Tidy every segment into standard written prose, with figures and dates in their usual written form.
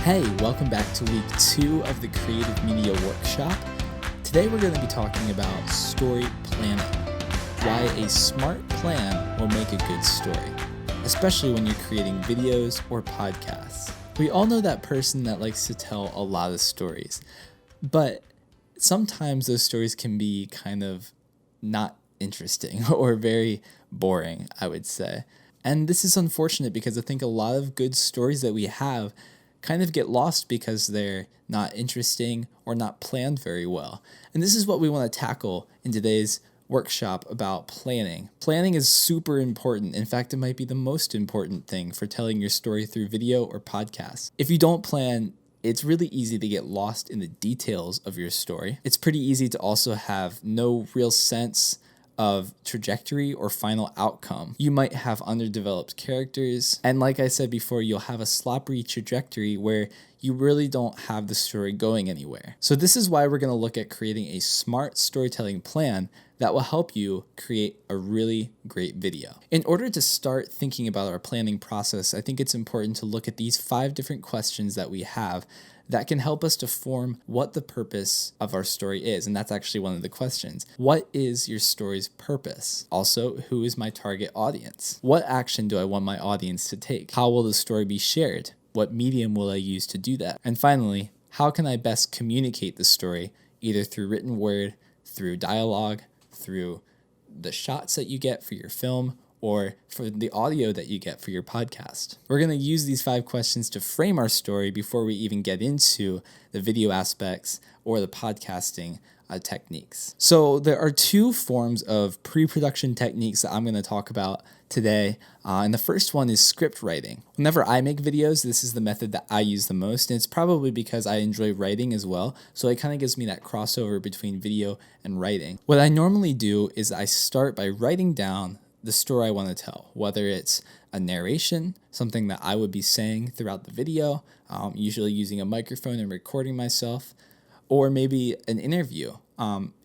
Hey, welcome back to week 2 of the Creative Media Workshop. Today we're going to be talking about story planning, why a smart plan will make a good story, especially when you're creating videos or podcasts. We all know that person that likes to tell a lot of stories, but sometimes those stories can be kind of not interesting or very boring, I would say. And this is unfortunate because I think a lot of good stories that we have kind of get lost because they're not interesting or not planned very well. And this is what we want to tackle in today's workshop about planning. Planning is super important. In fact, it might be the most important thing for telling your story through video or podcast. If you don't plan, it's really easy to get lost in the details of your story. It's pretty easy to also have no real sense of trajectory or final outcome. You might have underdeveloped characters, and like I said before, you'll have a sloppy trajectory where you really don't have the story going anywhere. So this is why we're going to look at creating a smart storytelling plan that will help you create a really great video. In order to start thinking about our planning process, I think it's important to look at these 5 different questions that we have that can help us to form what the purpose of our story is. And that's actually one of the questions. What is your story's purpose? Also, who is my target audience? What action do I want my audience to take? How will the story be shared? What medium will I use to do that? And finally, how can I best communicate the story, either through written word, through dialogue, through the shots that you get for your film, or for the audio that you get for your podcast. We're going to use these 5 questions to frame our story before we even get into the video aspects or the podcasting techniques. So there are 2 forms of pre-production techniques that I'm going to talk about today. And the first one is script writing. Whenever I make videos, this is the method that I use the most. And it's probably because I enjoy writing as well. So it kind of gives me that crossover between video and writing. What I normally do is I start by writing down the story I want to tell, whether it's a narration, something that I would be saying throughout the video, usually using a microphone and recording myself, or maybe an interview.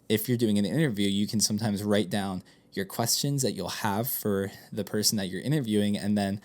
If you're doing an interview, you can sometimes write down your questions that you'll have for the person that you're interviewing, and then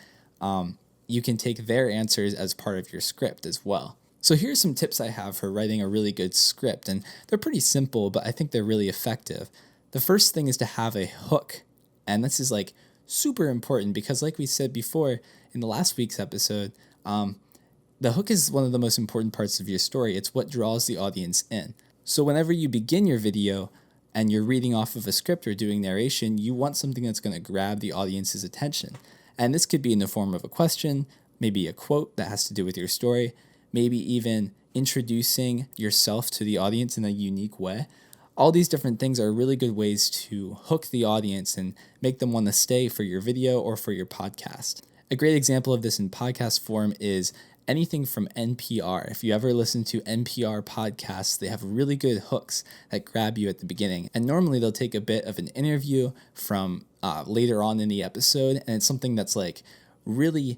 you can take their answers as part of your script as well. So here's some tips I have for writing a really good script, and they're pretty simple, but I think they're really effective. The first thing is to have a hook. And this is like super important because like we said before in the last week's episode, the hook is one of the most important parts of your story. It's what draws the audience in. So whenever you begin your video and you're reading off of a script or doing narration, you want something that's going to grab the audience's attention. And this could be in the form of a question, maybe a quote that has to do with your story, maybe even introducing yourself to the audience in a unique way. All these different things are really good ways to hook the audience and make them want to stay for your video or for your podcast. A great example of this in podcast form is anything from NPR. If you ever listen to NPR podcasts, they have really good hooks that grab you at the beginning. And normally they'll take a bit of an interview from later on in the episode, and it's something that's like really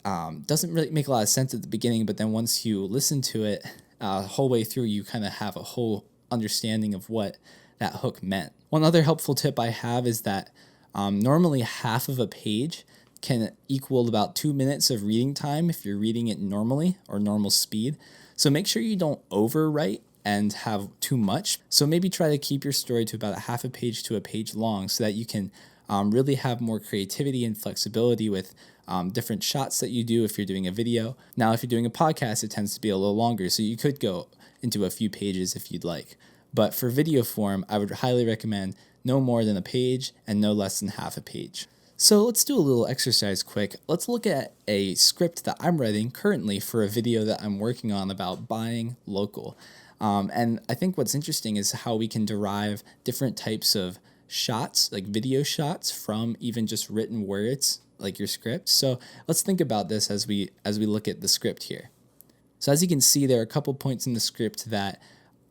doesn't really make a lot of sense at the beginning, but then once you listen to it the whole way through, you kind of have a whole understanding of what that hook meant. One other helpful tip I have is that normally half of a page can equal about 2 minutes of reading time if you're reading it normally or normal speed. So make sure you don't overwrite and have too much. So maybe try to keep your story to about a half a page to a page long so that you can really have more creativity and flexibility with different shots that you do if you're doing a video. Now, if you're doing a podcast, it tends to be a little longer, so you could go into a few pages if you'd like. But for video form, I would highly recommend no more than a page and no less than half a page. So let's do a little exercise quick. Let's look at a script that I'm writing currently for a video that I'm working on about buying local. And I think what's interesting is how we can derive different types of shots, like video shots, from even just written words, like your script. So let's think about this as we look at the script here. So as you can see, there are a couple points in the script that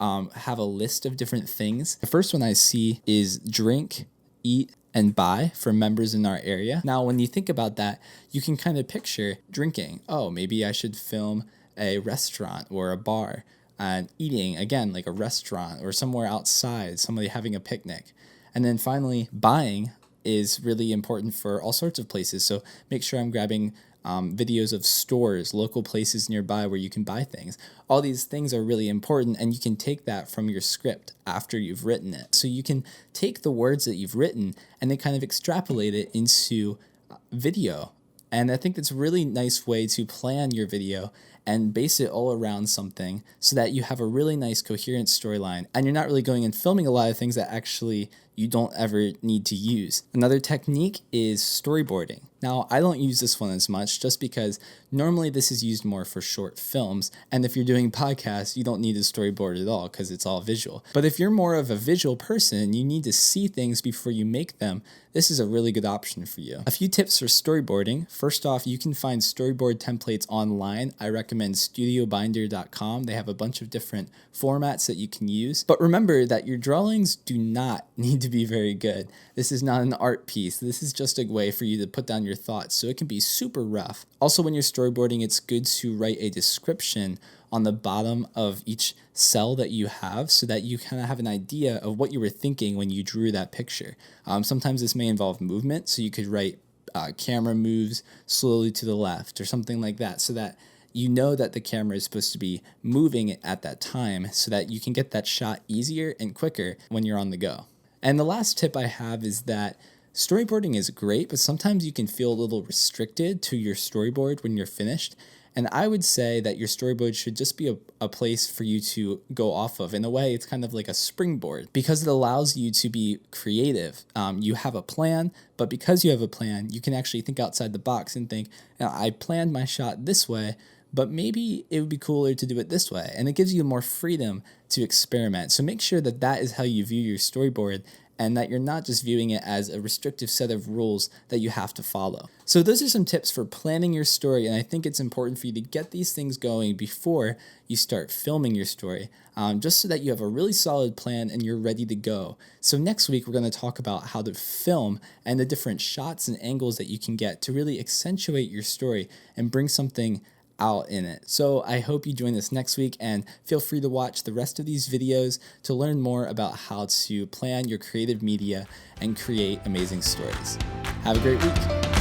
have a list of different things. The first one I see is drink, eat, and buy for members in our area. Now, when you think about that, you can kind of picture drinking. Oh, maybe I should film a restaurant or a bar. And eating, again, like a restaurant or somewhere outside, somebody having a picnic. And then finally, buying is really important for all sorts of places. So make sure I'm grabbing videos of stores, local places nearby where you can buy things. All these things are really important, and you can take that from your script after you've written it. So you can take the words that you've written and then kind of extrapolate it into video. And I think that's a really nice way to plan your video and base it all around something so that you have a really nice coherent storyline and you're not really going and filming a lot of things that actually you don't ever need to use. Another technique is storyboarding. Now, I don't use this one as much just because normally this is used more for short films, and if you're doing podcasts, you don't need a storyboard at all because it's all visual. But if you're more of a visual person, you need to see things before you make them, this is a really good option for you. A few tips for storyboarding. First off, you can find storyboard templates online. I recommend studiobinder.com. They have a bunch of different formats that you can use. But remember that your drawings do not need to be very good. This is not an art piece. This is just a way for you to put down your thoughts, so it can be super rough. Also, when you're storyboarding, it's good to write a description on the bottom of each cell that you have so that you kind of have an idea of what you were thinking when you drew that picture. Sometimes this may involve movement, so you could write camera moves slowly to the left or something like that, so that you know that the camera is supposed to be moving at that time so that you can get that shot easier and quicker when you're on the go. And the last tip I have is that storyboarding is great, but sometimes you can feel a little restricted to your storyboard when you're finished. And I would say that your storyboard should just be a place for you to go off of. In a way, it's kind of like a springboard because it allows you to be creative. You have a plan, but because you have a plan, you can actually think outside the box and think, I planned my shot this way, but maybe it would be cooler to do it this way. And it gives you more freedom to experiment. So make sure that that is how you view your storyboard and that you're not just viewing it as a restrictive set of rules that you have to follow. So those are some tips for planning your story, and I think it's important for you to get these things going before you start filming your story, just so that you have a really solid plan and you're ready to go. So next week, we're going to talk about how to film and the different shots and angles that you can get to really accentuate your story and bring something out in it. So I hope you join us next week, and feel free to watch the rest of these videos to learn more about how to plan your creative media and create amazing stories. Have a great week.